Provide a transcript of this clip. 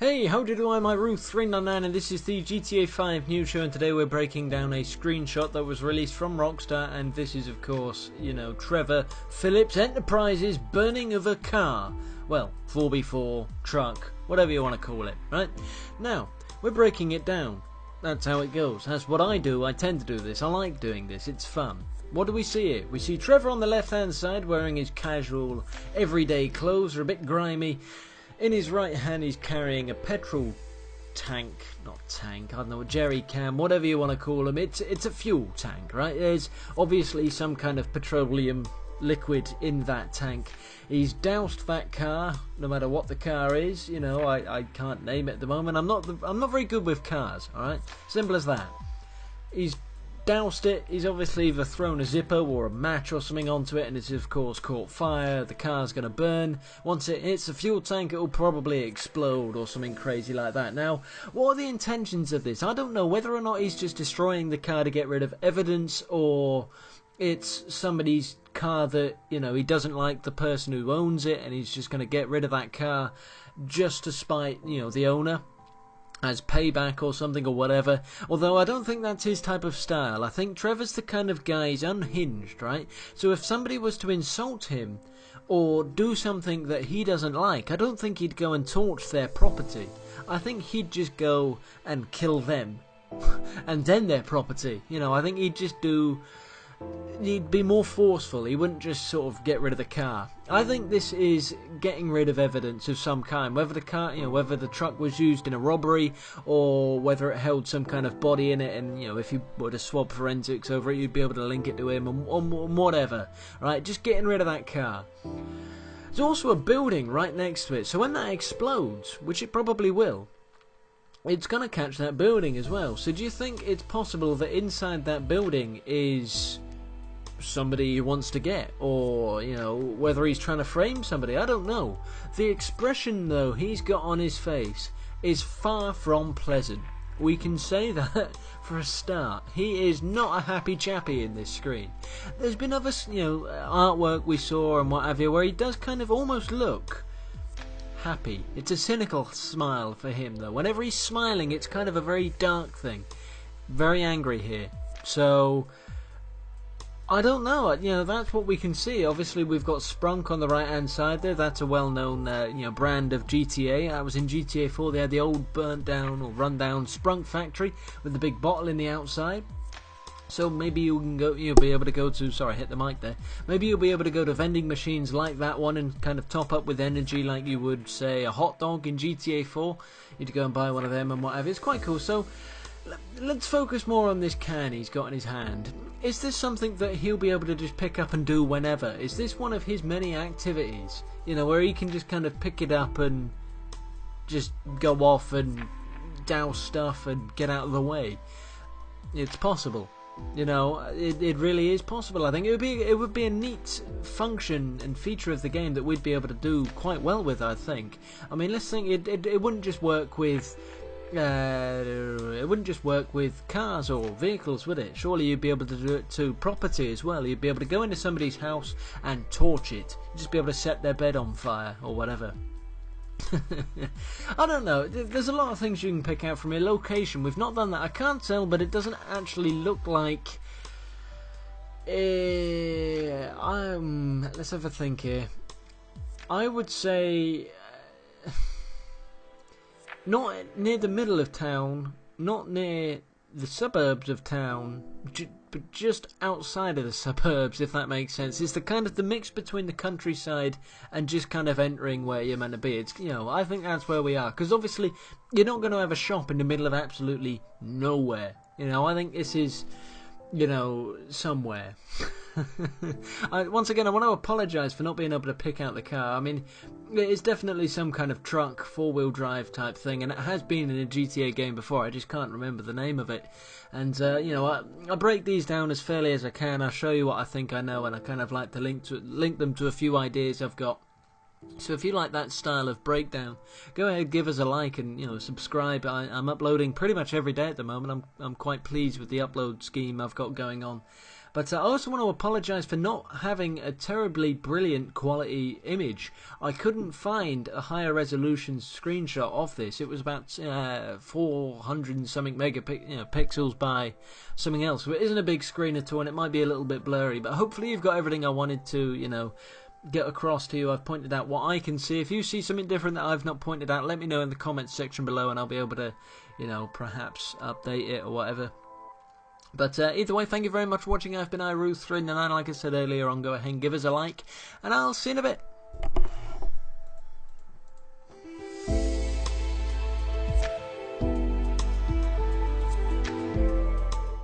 Hey, how do you do? I'm Ruth399 and this is the GTA 5 news show, and today we're breaking down a screenshot that was released from Rockstar, and this is of course, Trevor Phillips Enterprises burning of a car. Well, 4x4, truck, whatever you want to call it, right? Now, we're breaking it down. That's how it goes. That's what I do. I tend to do this. I like doing this. It's fun. What do we see here? We see Trevor on the left-hand side wearing his casual, everyday clothes. They're a bit grimy. In his right hand he's carrying a petrol tank, not tank, I don't know, jerry can, whatever you want to call them. It's a fuel tank, right? There's obviously some kind of petroleum liquid in that tank. He's doused that car, no matter what the car is. I can't name it at the moment. I'm not very good with cars, alright? Simple as that. He's doused it. He's obviously either thrown a Zippo or a match or something onto it, and it's of course caught fire. The car's going to burn. Once it hits the fuel tank, it will probably explode or something crazy like that. Now, what are the intentions of this? I don't know whether or not he's just destroying the car to get rid of evidence, or it's somebody's car that, he doesn't like the person who owns it, and he's just going to get rid of that car just to spite, the owner, as payback or something or whatever. Although I don't think that's his type of style. I think Trevor's the kind of guy, he's unhinged, right? So if somebody was to insult him or do something that he doesn't like, I don't think he'd go and torch their property. I think he'd just go and kill them and then their property. I think he'd be more forceful. He wouldn't just sort of get rid of the car. I think this is getting rid of evidence of some kind, whether the car, whether the truck was used in a robbery or whether it held some kind of body in it, and if you were to swab forensics over it, you'd be able to link it to him or whatever, right? Just getting rid of that car. There's also a building right next to it, so when that explodes, which it probably will, it's going to catch that building as well. So do you think it's possible that inside that building is somebody he wants to get, or whether he's trying to frame somebody? I don't know. The expression though he's got on his face is far from pleasant. We can say that for a start. He is not a happy chappy in this screen. There's been other artwork we saw and what have you where he does kind of almost look happy. It's a cynical smile for him though. Whenever he's smiling, it's kind of a very dark thing. Very angry here. So I don't know. That's what we can see. Obviously, we've got Sprunk on the right-hand side there. That's a well-known, brand of GTA. That was in GTA 4. They had the old burnt-down or run-down Sprunk factory with the big bottle in the outside. So maybe you'll be able to go to. Sorry, I hit the mic there. Maybe you'll be able to go to vending machines like that one and kind of top up with energy, like you would say a hot dog in GTA 4. You'd go and buy one of them and whatever. It's quite cool. So let's focus more on this can he's got in his hand. Is this something that he'll be able to just pick up and do whenever? Is this one of his many activities, where he can just kind of pick it up and just go off and douse stuff and get out of the way? It's possible. It really is possible. I think it would be a neat function and feature of the game that we'd be able to do quite well with, I think. I mean, let's think, it wouldn't just work with cars or vehicles, would it? Surely you'd be able to do it to property as well. You'd be able to go into somebody's house and torch it. You'd just be able to set their bed on fire or whatever. I don't know. There's a lot of things you can pick out from your location. We've not done that. I can't tell, but it doesn't actually look like. Let's have a think here. I would say not near the middle of town, not near the suburbs of town, but just outside of the suburbs, if that makes sense. It's the kind of the mix between the countryside and just kind of entering where you're meant to be. It's, I think that's where we are, because obviously you're not going to have a shop in the middle of absolutely nowhere. I think this is, somewhere. Once again, I want to apologise for not being able to pick out the car. I mean, it's definitely some kind of truck, four-wheel drive type thing, and it has been in a GTA game before. I just can't remember the name of it. And I break these down as fairly as I can. I'll show you what I think I know, and I kind of like to link them to a few ideas I've got. So if you like that style of breakdown, go ahead, give us a like, and subscribe. I'm uploading pretty much every day at the moment. I'm quite pleased with the upload scheme I've got going on. But I also want to apologise for not having a terribly brilliant quality image. I couldn't find a higher resolution screenshot of this. It was about 400 and something megapixels by something else. So it isn't a big screen at all, and it might be a little bit blurry. But hopefully you've got everything I wanted to, get across to you. I've pointed out what I can see. If you see something different that I've not pointed out, let me know in the comments section below, and I'll be able to, perhaps update it or whatever. But either way, thank you very much for watching. I've been iRuth399. Like I said earlier on, go ahead and give us a like, and I'll see you in a bit.